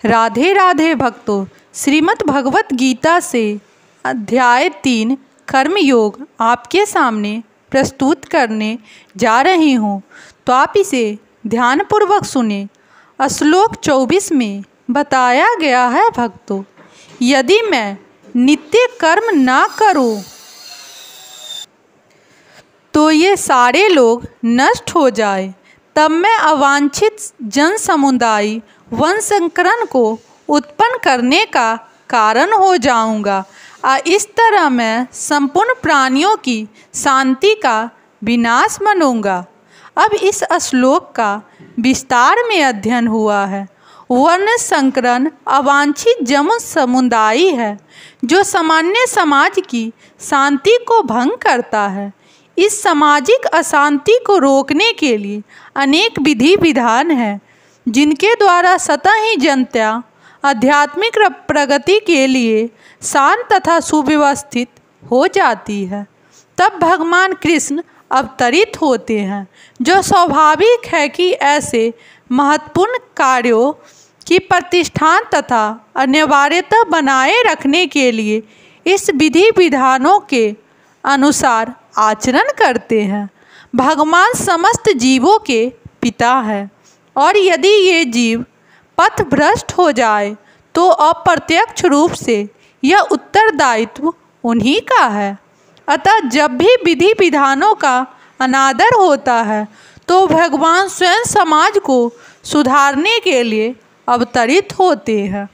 राधे राधे भक्तों, श्रीमद् भगवत गीता से अध्याय 3 कर्मयोग आपके सामने प्रस्तुत करने जा रही हूँ, तो आप इसे ध्यानपूर्वक सुने। श्लोक 24 में बताया गया है भक्तों, यदि मैं नित्य कर्म ना करूँ तो ये सारे लोग नष्ट हो जाए, तब मैं अवांछित जन समुदाय वंशकरण को उत्पन्न करने का कारण हो जाऊंगा। इस तरह मैं संपूर्ण प्राणियों की शांति का विनाश मनूंगा। अब इस श्लोक का विस्तार में अध्ययन हुआ है। वर्ण संकरण अवांछित जन समुदाय है जो सामान्य समाज की शांति को भंग करता है। इस सामाजिक अशांति को रोकने के लिए अनेक विधि विधान हैं, जिनके द्वारा सतही जनता आध्यात्मिक प्रगति के लिए शांत तथा सुव्यवस्थित हो जाती है। तब भगवान कृष्ण अवतरित होते हैं, जो स्वाभाविक है कि ऐसे महत्वपूर्ण कार्यों की प्रतिष्ठान तथा अनिवार्यता बनाए रखने के लिए इस विधि विधानों के अनुसार आचरण करते हैं। भगवान समस्त जीवों के पिता है, और यदि ये जीव पथ भ्रष्ट हो जाए तो अप्रत्यक्ष रूप से यह उत्तरदायित्व उन्हीं का है। अतः जब भी विधि विधानों का अनादर होता है तो भगवान स्वयं समाज को सुधारने के लिए अवतरित होते हैं।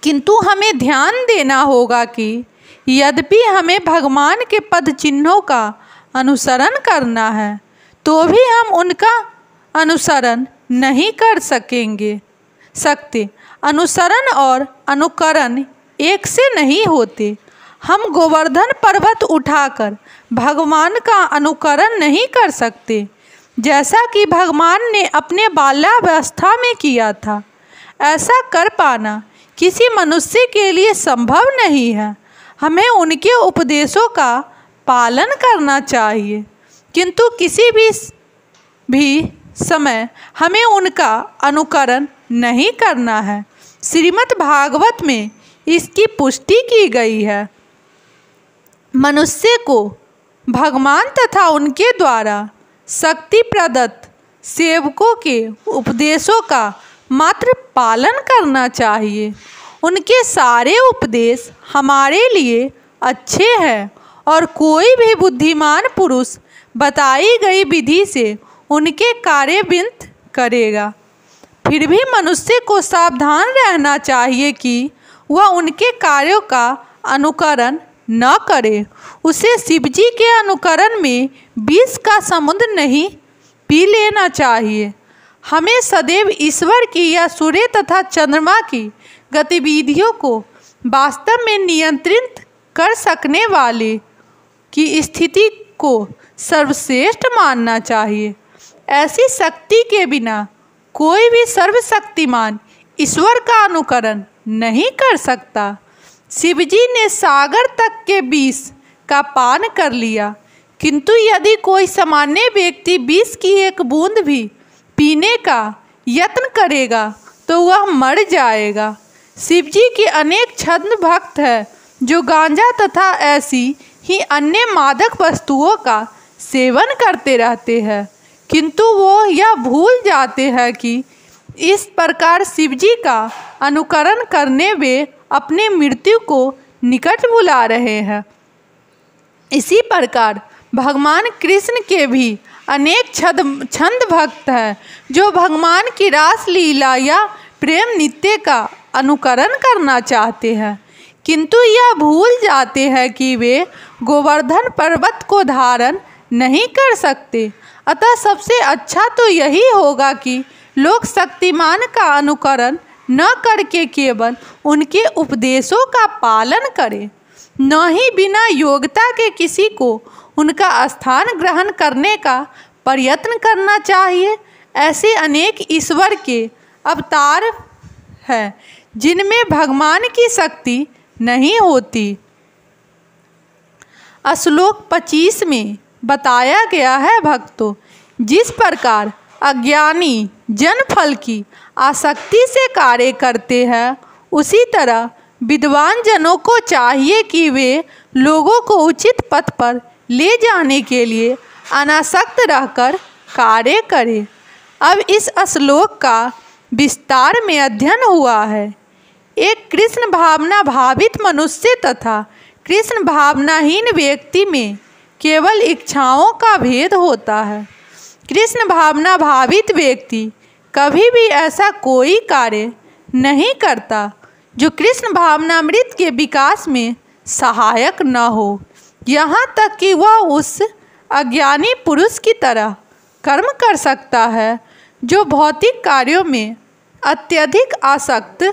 किंतु हमें ध्यान देना होगा कि यद्यपि हमें भगवान के पद चिन्हों का अनुसरण करना है, तो भी हम उनका अनुसरण नहीं कर सकते। अनुसरण और अनुकरण एक से नहीं होते। हम गोवर्धन पर्वत उठाकर भगवान का अनुकरण नहीं कर सकते, जैसा कि भगवान ने अपने बाल्यावस्था में किया था। ऐसा कर पाना किसी मनुष्य के लिए संभव नहीं है। हमें उनके उपदेशों का पालन करना चाहिए, किंतु किसी भी समय हमें उनका अनुकरण नहीं करना है। श्रीमद् भागवत में इसकी पुष्टि की गई है। मनुष्य को भगवान तथा उनके द्वारा शक्ति प्रदत्त सेवकों के उपदेशों का मात्र पालन करना चाहिए। उनके सारे उपदेश हमारे लिए अच्छे हैं, और कोई भी बुद्धिमान पुरुष बताई गई विधि से उनके कार्यान्वित करेगा। फिर भी मनुष्य को सावधान रहना चाहिए कि वह उनके कार्यों का अनुकरण न करे। उसे शिवजी के अनुकरण में विष का समुद्र नहीं पी लेना चाहिए। हमें सदैव ईश्वर की या सूर्य तथा चंद्रमा की गतिविधियों को वास्तव में नियंत्रित कर सकने वाले की स्थिति को सर्वश्रेष्ठ मानना चाहिए। ऐसी शक्ति के बिना कोई भी सर्वशक्तिमान ईश्वर का अनुकरण नहीं कर सकता। शिवजी ने सागर तक के विष का पान कर लिया, किंतु यदि कोई सामान्य व्यक्ति विष की एक बूंद भी पीने का यत्न करेगा तो वह मर जाएगा। शिवजी के अनेक छद्म भक्त हैं जो गांजा तथा ऐसी ही अन्य मादक वस्तुओं का सेवन करते रहते हैं, किंतु वो यह भूल जाते हैं कि इस प्रकार शिवजी का अनुकरण करने वे अपने मृत्यु को निकट बुला रहे हैं। इसी प्रकार भगवान कृष्ण के भी अनेक छंद भक्त हैं जो भगवान की रास लीला या प्रेम नित्य का अनुकरण करना चाहते हैं, किंतु यह भूल जाते हैं कि वे गोवर्धन पर्वत को धारण नहीं कर सकते। अतः सबसे अच्छा तो यही होगा कि लोग शक्तिमान का अनुकरण न करके केवल उनके उपदेशों का पालन करें, न ही बिना योग्यता के किसी को उनका स्थान ग्रहण करने का प्रयत्न करना चाहिए। ऐसे अनेक ईश्वर के अवतार हैं जिनमें भगवान की शक्ति नहीं होती। श्लोक 25 में बताया गया है भक्तों, जिस प्रकार अज्ञानी जन फल की आसक्ति से कार्य करते हैं, उसी तरह विद्वान जनों को चाहिए कि वे लोगों को उचित पथ पर ले जाने के लिए अनासक्त रहकर कार्य करें। अब इस श्लोक का विस्तार में अध्ययन हुआ है। एक कृष्ण भावना भावित मनुष्य तथा कृष्ण भावनाहीन व्यक्ति में केवल इच्छाओं का भेद होता है। कृष्ण भावना भावित व्यक्ति कभी भी ऐसा कोई कार्य नहीं करता जो कृष्ण भावनामृत के विकास में सहायक न हो, यहाँ तक कि वह उस अज्ञानी पुरुष की तरह कर्म कर सकता है जो भौतिक कार्यों में अत्यधिक आसक्त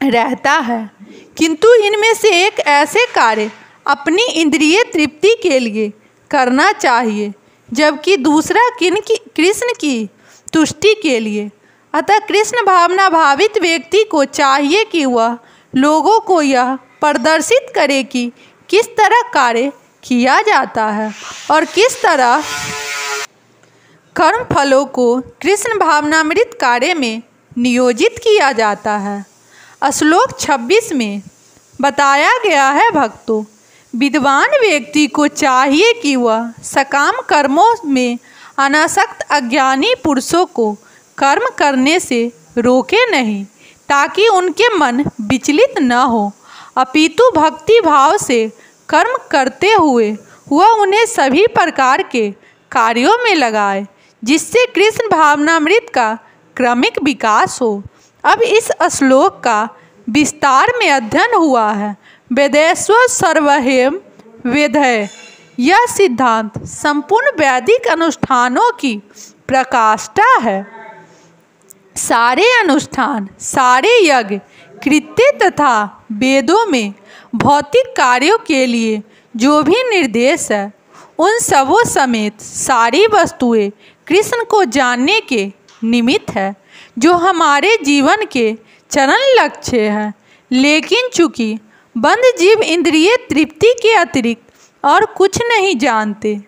रहता है, किंतु इनमें से एक ऐसे कार्य अपनी इंद्रिय तृप्ति के लिए करना चाहिए, जबकि दूसरा कृष्ण की तुष्टि के लिए। अतः कृष्ण भावना भावित व्यक्ति को चाहिए कि वह लोगों को यह प्रदर्शित करे कि किस तरह कार्य किया जाता है और किस तरह कर्म फलों को कृष्ण भावनामृत कार्य में नियोजित किया जाता है। श्लोक 26 में बताया गया है, भक्तों, विद्वान व्यक्ति को चाहिए कि वह सकाम कर्मों में अनासक्त अज्ञानी पुरुषों को कर्म करने से रोके नहीं, ताकि उनके मन विचलित न हो, अपितु भक्ति भाव से कर्म करते हुए वह उन्हें सभी प्रकार के कार्यों में लगाए, जिससे कृष्ण भावनामृत का क्रमिक विकास हो। अब इस श्लोक का विस्तार में अध्ययन हुआ है। वेदेश्वर सर्वहेम वेदय, यह सिद्धांत संपूर्ण वैदिक अनुष्ठानों की प्रकाष्ठा है। सारे अनुष्ठान, सारे यज्ञ, कृत्य तथा वेदों में भौतिक कार्यों के लिए जो भी निर्देश है, उन सबों समेत सारी वस्तुएं कृष्ण को जानने के निमित्त है, जो हमारे जीवन के चरण लक्ष्य है। लेकिन चूंकि बंद जीव इंद्रिय तृप्ति के अतिरिक्त और कुछ नहीं जानते,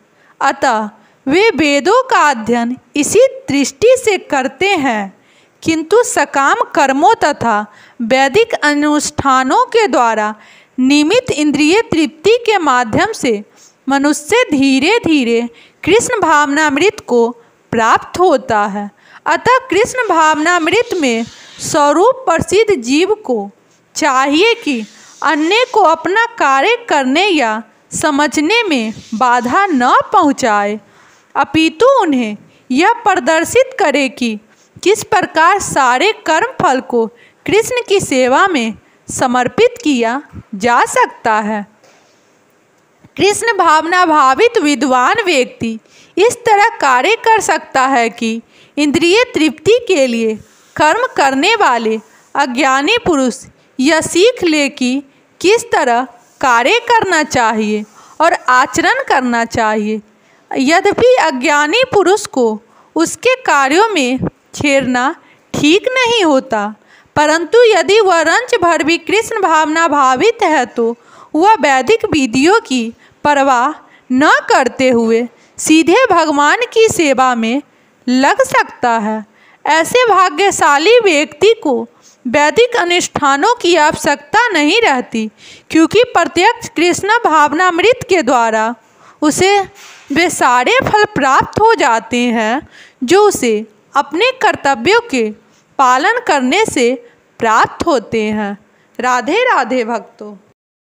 अतः वे वेदों का अध्ययन इसी दृष्टि से करते हैं, किंतु सकाम कर्मों तथा वैदिक अनुष्ठानों के द्वारा निमित्त इंद्रिय तृप्ति के माध्यम से मनुष्य धीरे धीरे कृष्ण भावनामृत को प्राप्त होता है। अतः कृष्ण भावनामृत में स्वरूप प्रसिद्ध जीव को चाहिए कि अन्य को अपना कार्य करने या समझने में बाधा न पहुँचाए, अपितु उन्हें यह प्रदर्शित करे कि किस प्रकार सारे कर्म फल को कृष्ण की सेवा में समर्पित किया जा सकता है। कृष्ण भावना भावित विद्वान व्यक्ति इस तरह कार्य कर सकता है कि इंद्रिय तृप्ति के लिए कर्म करने वाले अज्ञानी पुरुष यह सीख ले कि किस तरह कार्य करना चाहिए और आचरण करना चाहिए। यद्यपि अज्ञानी पुरुष को उसके कार्यों में छेड़ना ठीक नहीं होता, परंतु यदि वह रंच भर भी कृष्ण भावना भावित है तो वह वैदिक विधियों की परवाह न करते हुए सीधे भगवान की सेवा में लग सकता है। ऐसे भाग्यशाली व्यक्ति को वैदिक अनुष्ठानों की आवश्यकता नहीं रहती, क्योंकि प्रत्यक्ष कृष्ण भावनामृत के द्वारा उसे वे सारे फल प्राप्त हो जाते हैं जो उसे अपने कर्तव्यों के पालन करने से प्राप्त होते हैं। राधे राधे भक्तों।